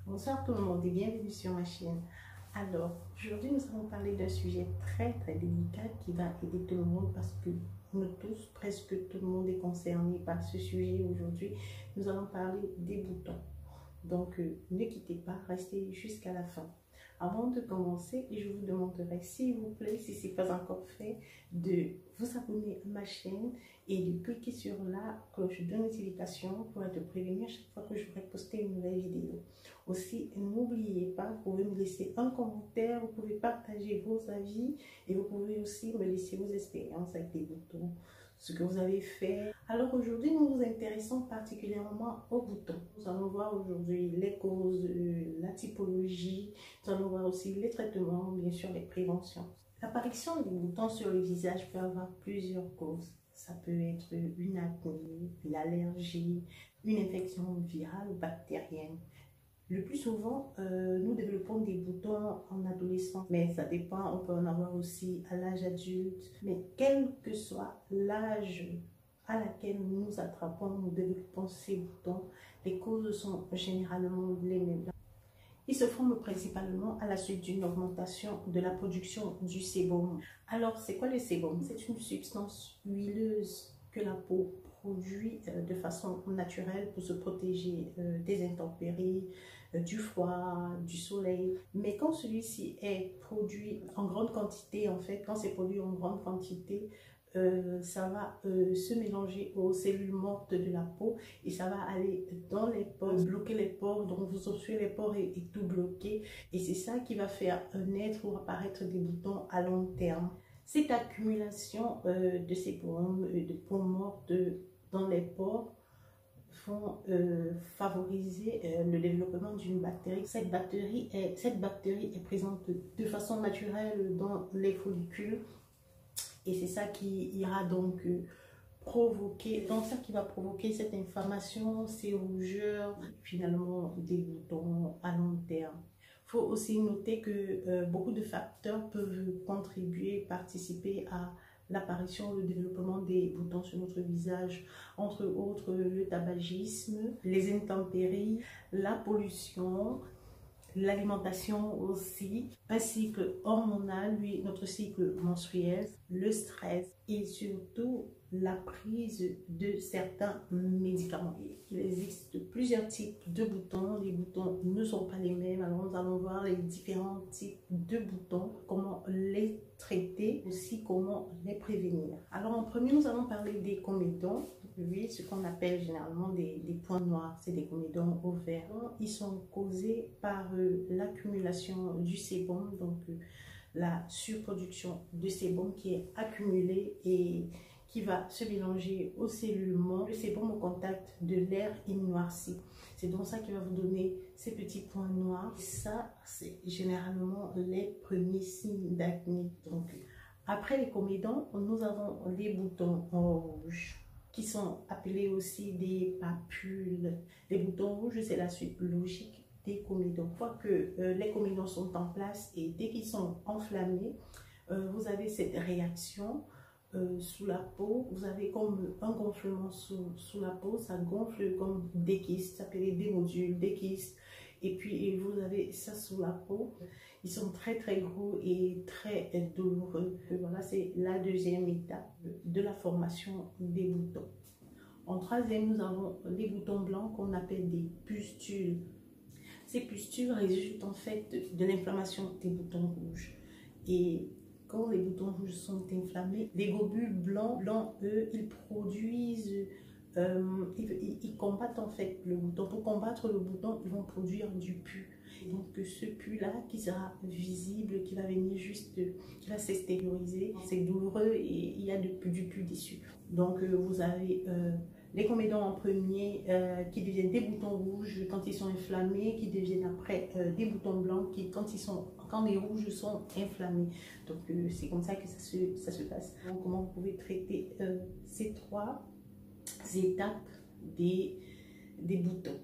Bonsoir tout le monde et bienvenue sur ma chaîne. Alors, aujourd'hui nous allons parler d'un sujet très délicat qui va aider tout le monde parce que nous tous, presque tout le monde est concerné par ce sujet aujourd'hui. Nous allons parler des boutons. Donc, ne quittez pas, restez jusqu'à la fin. Avant de commencer, je vous demanderai, s'il vous plaît, si ce n'est pas encore fait, de vous abonner à ma chaîne et de cliquer sur la cloche de notification pour être prévenu à chaque fois que je vais poster une nouvelle vidéo. Aussi, n'oubliez pas, vous pouvez me laisser un commentaire, vous pouvez partager vos avis et vous pouvez aussi me laisser vos expériences avec les boutons, ce que vous avez fait. Alors aujourd'hui, nous nous intéressons particulièrement aux boutons. Nous allons voir aujourd'hui les causes, la typologie, nous allons voir aussi les traitements, bien sûr les préventions. L'apparition des boutons sur le visage peut avoir plusieurs causes. Ça peut être une acné, l'allergie, une infection virale ou bactérienne. Le plus souvent, nous développons des boutons en adolescence, mais ça dépend, on peut en avoir aussi à l'âge adulte. Mais quel que soit l'âge à laquelle nous attrapons, nous développons ces boutons, les causes sont généralement les mêmes. Ils se forment principalement à la suite d'une augmentation de la production du sébum. Alors, c'est quoi le sébum? C'est une substance huileuse que la peau produit de façon naturelle pour se protéger des intempéries, du froid, du soleil. Mais quand celui-ci est produit en grande quantité, en fait, quand c'est produit en grande quantité, ça va se mélanger aux cellules mortes de la peau et ça va aller dans les pores, bloquer les pores, donc vous obstruez les pores et tout bloquer. Et c'est ça qui va faire naître ou apparaître des boutons à long terme. Cette accumulation de sébum, de peau morte dans les pores vont favoriser le développement d'une bactérie. Cette bactérie est présente de façon naturelle dans les follicules et c'est ça qui ira donc provoquer, donc ça qui va provoquer cette inflammation, ces rougeurs, finalement des boutons à long terme. Il faut aussi noter que beaucoup de facteurs peuvent contribuer, participer à l'apparition, le développement des boutons sur notre visage, entre autres le tabagisme, les intempéries, la pollution, l'alimentation aussi, un cycle hormonal, notre cycle menstruel, le stress et surtout la prise de certains médicaments. Il existe plusieurs types de boutons, les boutons ne sont pas les mêmes, alors nous allons voir les différents types de boutons, comment les traiter, aussi comment les prévenir. Alors en premier, nous allons parler des comédons. Oui, ce qu'on appelle généralement des points noirs, c'est des comédons ovaires. Ils sont causés par l'accumulation du sébum, donc la surproduction de sébum qui est accumulée et qui va se mélanger aux cellules mortes, le sébum au contact de l'air noirci. C'est donc ça qui va vous donner ces petits points noirs. Et ça, c'est généralement les premiers signes d'acné. Donc, après les comédons, nous avons les boutons rouges, qui sont appelés aussi des papules. Les boutons rouges, c'est la suite logique des comédons. Une fois que les comédons sont en place et dès qu'ils sont enflammés, vous avez cette réaction sous la peau. Vous avez comme un gonflement sous la peau, ça gonfle comme des kystes, ça s'appelle des nodules, des kystes. Et puis vous avez ça sous la peau. Ils sont très gros et très douloureux. Voilà, c'est la deuxième étape de la formation des boutons. En troisième, nous avons les boutons blancs qu'on appelle des pustules. Ces pustules résultent en fait de l'inflammation des boutons rouges. Et quand les boutons rouges sont inflammés, les globules blancs, eux, ils produisent, ils combattent en fait le bouton. Pour combattre le bouton, ils vont produire du pus. Et donc ce pus-là qui sera visible, qui va venir juste, qui va s'extérioriser, c'est douloureux et il y a du pus dessus. Donc vous avez les comédons en premier qui deviennent des boutons rouges quand ils sont inflammés, qui deviennent après des boutons blancs qui, quand les rouges sont inflammés. Donc c'est comme ça que ça se passe. Donc comment vous pouvez traiter ces trois étapes des boutons.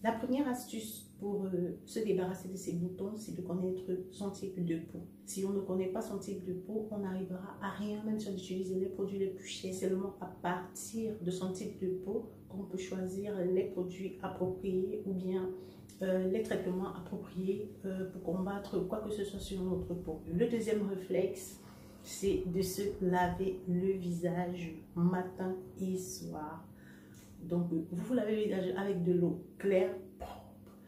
La première astuce pour se débarrasser de ces boutons, c'est de connaître son type de peau. Si on ne connaît pas son type de peau, on n'arrivera à rien, même si on utilise les produits les plus chers. C'est seulement à partir de son type de peau qu'on peut choisir les produits appropriés ou bien les traitements appropriés pour combattre quoi que ce soit sur notre peau. Le deuxième réflexe, c'est de se laver le visage matin et soir. Donc, vous lavez le visage avec de l'eau claire, propre,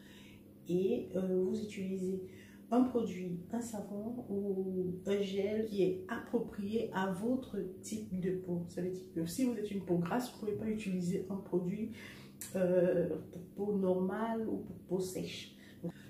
et vous utilisez un produit, un savon ou un gel qui est approprié à votre type de peau. Ça veut dire que si vous êtes une peau grasse, vous ne pouvez pas utiliser un produit pour peau normale ou pour peau sèche.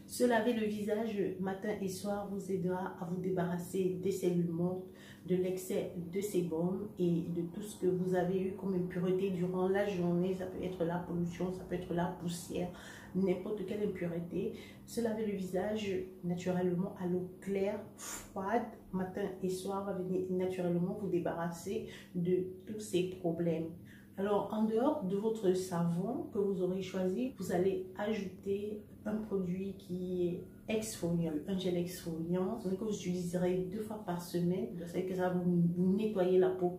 Se laver le visage matin et soir vous aidera à vous débarrasser des cellules mortes, de l'excès de sébum et de tout ce que vous avez eu comme impureté durant la journée. Ça peut être la pollution, ça peut être la poussière, n'importe quelle impureté. Se laver le visage naturellement à l'eau claire, froide, matin et soir va venir naturellement vous débarrasser de tous ces problèmes. Alors, en dehors de votre savon que vous aurez choisi, vous allez ajouter un produit qui est exfoliant, un gel exfoliant que vous utiliserez 2 fois par semaine. Vous savez que ça va vous nettoyer la peau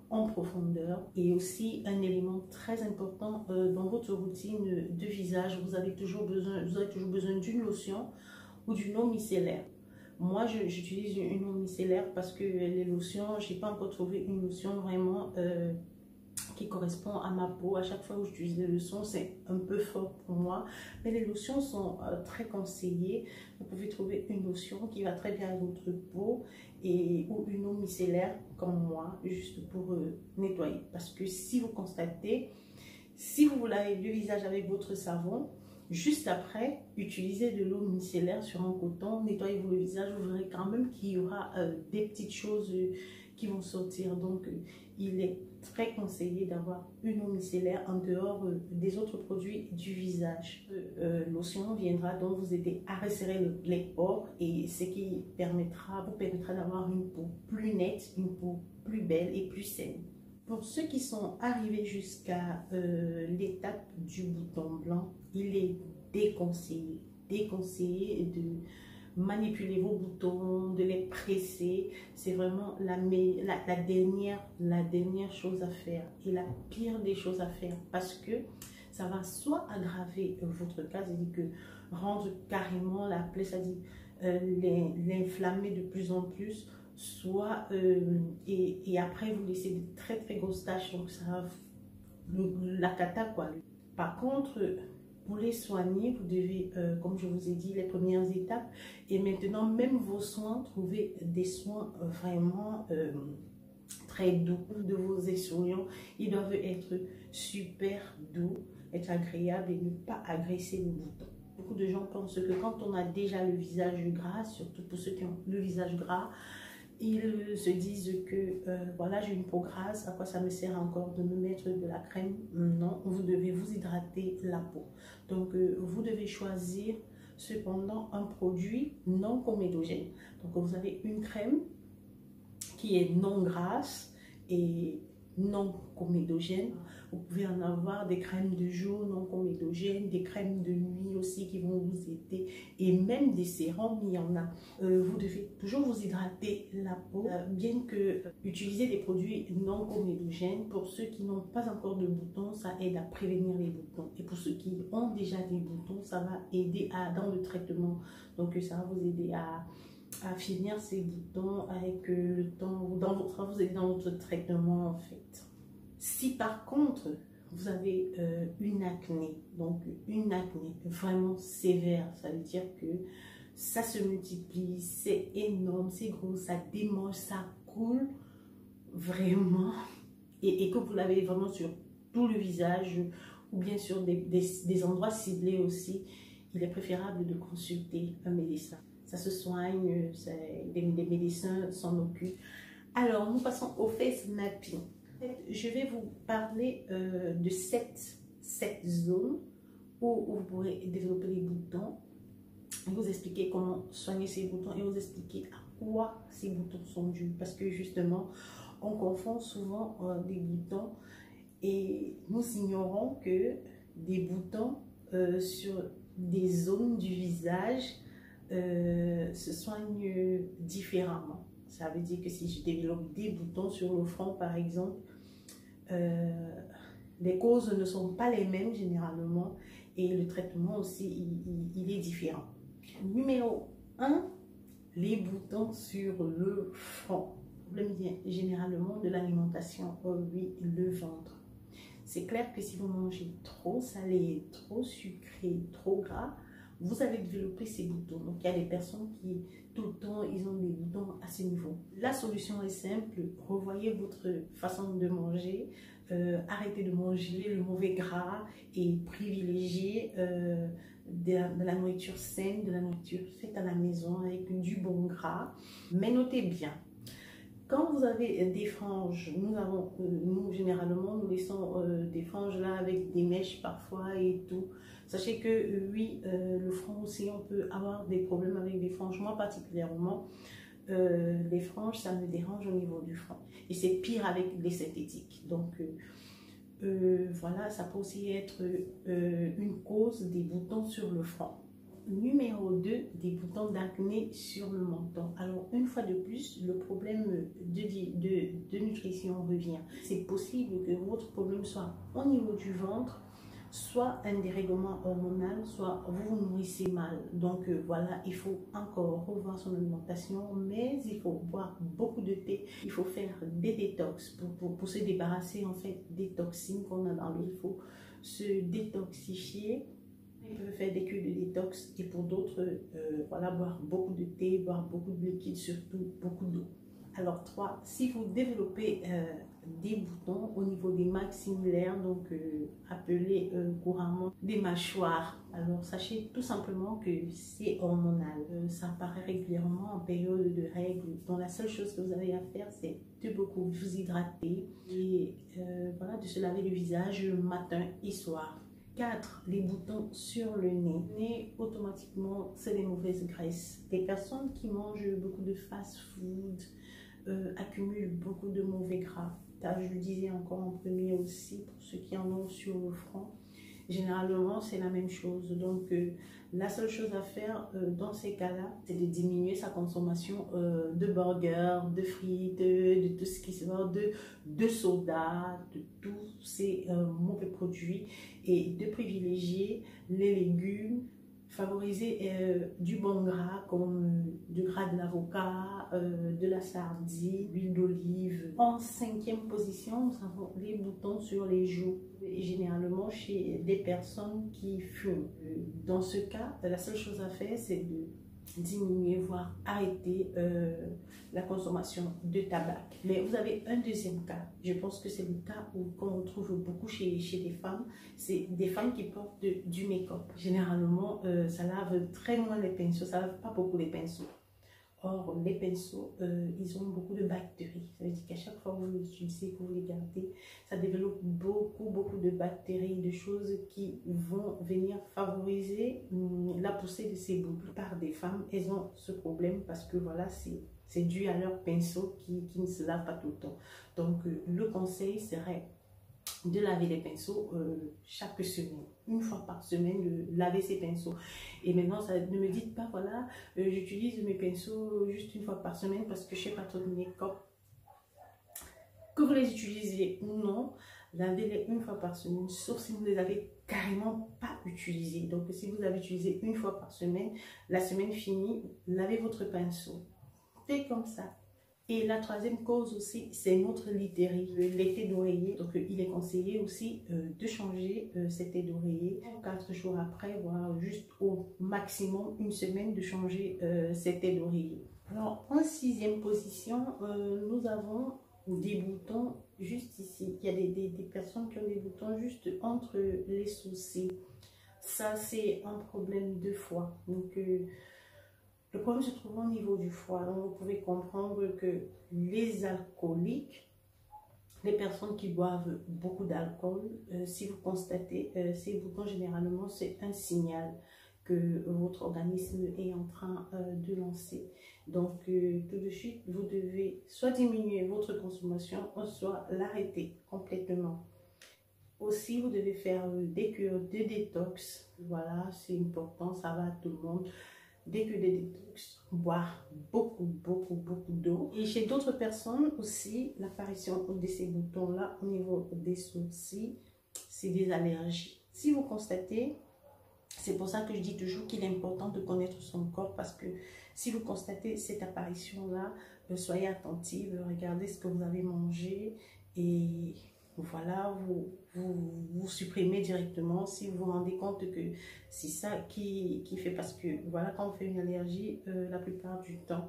en profondeur. Et aussi un élément très important dans votre routine de visage, vous aurez toujours besoin d'une lotion ou d'une eau micellaire. Moi, j'utilise une eau micellaire parce que les lotions, je n'ai pas encore trouvé une lotion vraiment qui correspond à ma peau. À chaque fois où j'utilise les lotions, c'est un peu fort pour moi, mais les lotions sont très conseillées. Vous pouvez trouver une lotion qui va très bien à votre peau ou une eau micellaire comme moi, juste pour nettoyer. Parce que si vous constatez, si vous lavez le visage avec votre savon, juste après, utilisez de l'eau micellaire sur un coton, nettoyez-vous le visage, vous verrez quand même qu'il y aura des petites choses qui vont sortir. Donc, il est très conseillé d'avoir une eau micellaire en dehors des autres produits du visage. Lotion viendra donc vous aider à resserrer les pores et ce qui vous permettra d'avoir une peau plus nette, une peau plus belle et plus saine. Pour ceux qui sont arrivés jusqu'à l'étape du bouton blanc, il est déconseillé de manipuler vos boutons, de les presser. C'est vraiment la dernière chose à faire et la pire des choses à faire, parce que ça va soit aggraver votre cas, c'est-à-dire que rendre carrément la plaie, c'est-à-dire l'inflammer de plus en plus, soit et après vous laissez de très grosses taches, donc ça va la cata quoi. Par contre, pour les soigner, vous devez, comme je vous ai dit, les premières étapes. Et maintenant, même vos soins, trouvez des soins vraiment très doux de vos exfoliants. Ils doivent être super doux, être agréables et ne pas agresser le bouton. Beaucoup de gens pensent que quand on a déjà le visage gras, surtout pour ceux qui ont le visage gras, ils se disent que voilà, j'ai une peau grasse, à quoi ça me sert encore de me mettre de la crème? Non, vous devez vous hydrater la peau. Donc, vous devez choisir cependant un produit non comédogène. Donc, vous avez une crème qui est non grasse et non comédogène. Vous pouvez en avoir des crèmes de jour non comédogènes, des crèmes de nuit aussi qui vont vous aider, et même des sérums, il y en a. Vous devez toujours vous hydrater la peau, bien que utiliser des produits non comédogènes, pour ceux qui n'ont pas encore de boutons, ça aide à prévenir les boutons. Et pour ceux qui ont déjà des boutons, ça va aider dans le traitement. Donc ça va vous aider à finir ces boutons avec le temps, vous aider dans votre traitement en fait. Si par contre vous avez une acné, donc une acné vraiment sévère, ça veut dire que ça se multiplie, c'est énorme, c'est gros, ça démange, ça coule vraiment, et que vous l'avez vraiment sur tout le visage ou bien sur des endroits ciblés aussi, il est préférable de consulter un médecin. Ça se soigne, des médecins s'en occupent. Alors, nous passons au face mapping. Je vais vous parler de 7 zones où vous pourrez développer les boutons, vous expliquer comment soigner ces boutons et vous expliquer à quoi ces boutons sont dus. Parce que justement, on confond souvent des boutons et nous ignorons que des boutons sur des zones du visage se soignent différemment. Ça veut dire que si je développe des boutons sur le front par exemple, les causes ne sont pas les mêmes généralement, et le traitement aussi, il est différent. Numéro 1, les boutons sur le front. Le problème vient généralement de l'alimentation, oui, le ventre. C'est clair que si vous mangez trop salé, trop sucré, trop gras, vous allez développer ces boutons. Donc, il y a des personnes qui, tout le temps, ils ont des boutons à ce niveau. La solution est simple. Revoyez votre façon de manger. Arrêtez de manger le mauvais gras et privilégiez de la nourriture saine, de la nourriture faite à la maison avec du bon gras. Mais notez bien, quand vous avez des franges, nous généralement, nous laissons des franges là avec des mèches parfois et tout. Sachez que oui, le front aussi, on peut avoir des problèmes avec des franges. Moi particulièrement, les franges, ça me dérange au niveau du front. Et c'est pire avec les synthétiques. Donc voilà, ça peut aussi être une cause des boutons sur le front. Numéro 2, des boutons d'acné sur le menton. Alors, une fois de plus, le problème de nutrition revient. C'est possible que votre problème soit au niveau du ventre, soit un dérèglement hormonal, soit vous vous nourrissez mal. Donc voilà, il faut encore revoir son alimentation, mais il faut boire beaucoup de thé. Il faut faire des détox pour se débarrasser en fait des toxines qu'on a dans l'eau. Il faut se détoxifier. Ils peuvent faire des cures de détox et pour d'autres, voilà, boire beaucoup de thé, boire beaucoup de liquide, surtout beaucoup d'eau. Alors 3, si vous développez des boutons au niveau des maxillaires, donc appelés couramment des mâchoires, alors sachez tout simplement que c'est hormonal. Ça apparaît régulièrement en période de règles. Donc la seule chose que vous avez à faire, c'est de beaucoup vous hydrater et voilà, de se laver le visage matin et soir. 4, les boutons sur le nez. Le nez, automatiquement, c'est les mauvaises graisses. Les personnes qui mangent beaucoup de fast-food accumulent beaucoup de mauvais gras. Je le disais encore en premier aussi, pour ceux qui en ont sur le front. Généralement, c'est la même chose. Donc, la seule chose à faire dans ces cas-là, c'est de diminuer sa consommation de burgers, de frites, de tout ce qui se voit, de soda, de tous ces mauvais produits et de privilégier les légumes, favoriser du bon gras comme du gras de l'avocat, de la sardine, l'huile d'olive. En 5e position, nous avons les boutons sur les joues, et généralement chez des personnes qui fument. Dans ce cas, la seule chose à faire, c'est de diminuer, voire arrêter la consommation de tabac. Mais vous avez un deuxième cas. Je pense que c'est le cas qu'on trouve beaucoup chez les femmes. C'est des femmes qui portent du make-up. Généralement, ça lave très loin les pinceaux. Ça lave pas beaucoup les pinceaux. Or, les pinceaux, ils ont beaucoup de bactéries. Ça veut dire qu'à chaque fois que vous les utilisez, que vous les gardez, ça développe beaucoup de bactéries, de choses qui vont venir favoriser la poussée de ces boucles. Par des femmes, elles ont ce problème parce que voilà, c'est dû à leur pinceau qui ne se lave pas tout le temps. Donc, le conseil serait de laver les pinceaux chaque semaine, une fois par semaine, de laver ses pinceaux. Et maintenant, ça, ne me dites pas, voilà, j'utilise mes pinceaux juste une fois par semaine parce que je ne fais pas trop de make-up. Que vous les utilisez ou non, lavez-les une fois par semaine, sauf si vous ne les avez carrément pas utilisés. Donc, si vous avez utilisé une fois par semaine, la semaine finie, lavez votre pinceau. Faites comme ça. Et la 3e cause aussi, c'est notre literie, l'été d'oreiller. Donc, il est conseillé aussi de changer cet été d'oreiller 4 jours après, voire juste au maximum une semaine de changer cet été d'oreiller. Alors, en 6e position, nous avons des boutons juste ici. Il y a des personnes qui ont des boutons juste entre les sourcils. Ça, c'est un problème de foie. Donc, le problème se trouve au niveau du foie. Donc, vous pouvez comprendre que les alcooliques, les personnes qui boivent beaucoup d'alcool, si vous constatez ces boutons, généralement, c'est un signal que votre organisme est en train de lancer. Donc, tout de suite, vous devez soit diminuer votre consommation, soit l'arrêter complètement. Aussi, vous devez faire des cures de détox. Voilà, c'est important, ça va à tout le monde. Dès que des détox, boire beaucoup d'eau. Et chez d'autres personnes aussi, l'apparition de ces boutons-là au niveau des sourcils, c'est des allergies. Si vous constatez C'est pour ça que je dis toujours qu'il est important de connaître son corps, parce que si vous constatez cette apparition-là, soyez attentive, regardez ce que vous avez mangé et voilà, vous supprimez directement si vous vous rendez compte que c'est ça qui fait, parce que voilà, quand on fait une allergie, la plupart du temps,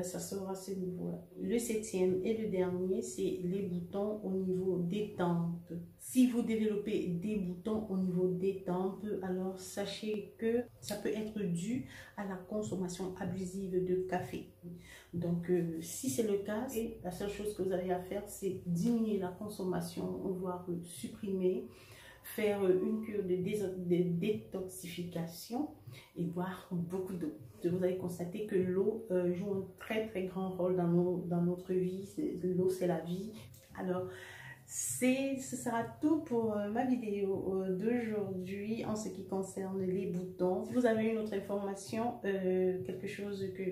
ça sort à ce niveau-là. Le septième et le dernier, c'est les boutons au niveau des tempes. Si vous développez des boutons au niveau des tempes, alors sachez que ça peut être dû à la consommation abusive de café. Donc, si c'est le cas, la seule chose que vous avez à faire, c'est diminuer la consommation, voire supprimer, faire une cure de détoxification et boire beaucoup d'eau. Vous allez constater que l'eau joue un très très grand rôle dans notre vie. L'eau, c'est la vie. Alors, ce sera tout pour ma vidéo d'aujourd'hui en ce qui concerne les boutons. Si vous avez une autre information, quelque chose que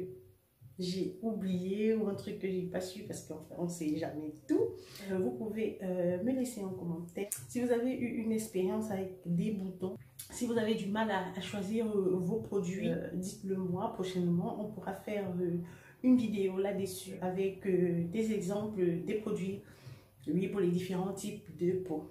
j'ai oublié ou un truc que j'ai pas su, parce qu'on ne sait jamais tout, vous pouvez me laisser en commentaire. Si vous avez eu une expérience avec des boutons, si vous avez du mal à choisir vos produits, dites-le moi. Prochainement, on pourra faire une vidéo là-dessus avec des exemples des produits, oui, pour les différents types de peau.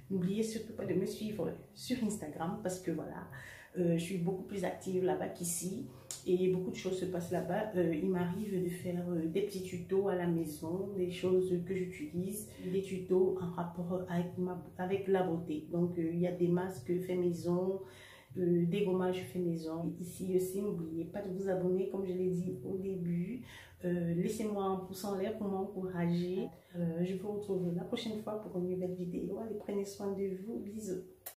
N'oubliez surtout pas de me suivre sur Instagram, parce que voilà, je suis beaucoup plus active là-bas qu'ici et beaucoup de choses se passent là-bas. Il m'arrive de faire des petits tutos à la maison, des choses que j'utilise, des tutos en rapport avec la beauté. Donc il y a des masques fait maison, des gommages fait maison. Ici aussi, n'oubliez pas de vous abonner comme je l'ai dit au début. Laissez-moi un pouce en l'air pour m'encourager. Je vous retrouve la prochaine fois pour une nouvelle vidéo. Allez, prenez soin de vous. Bisous.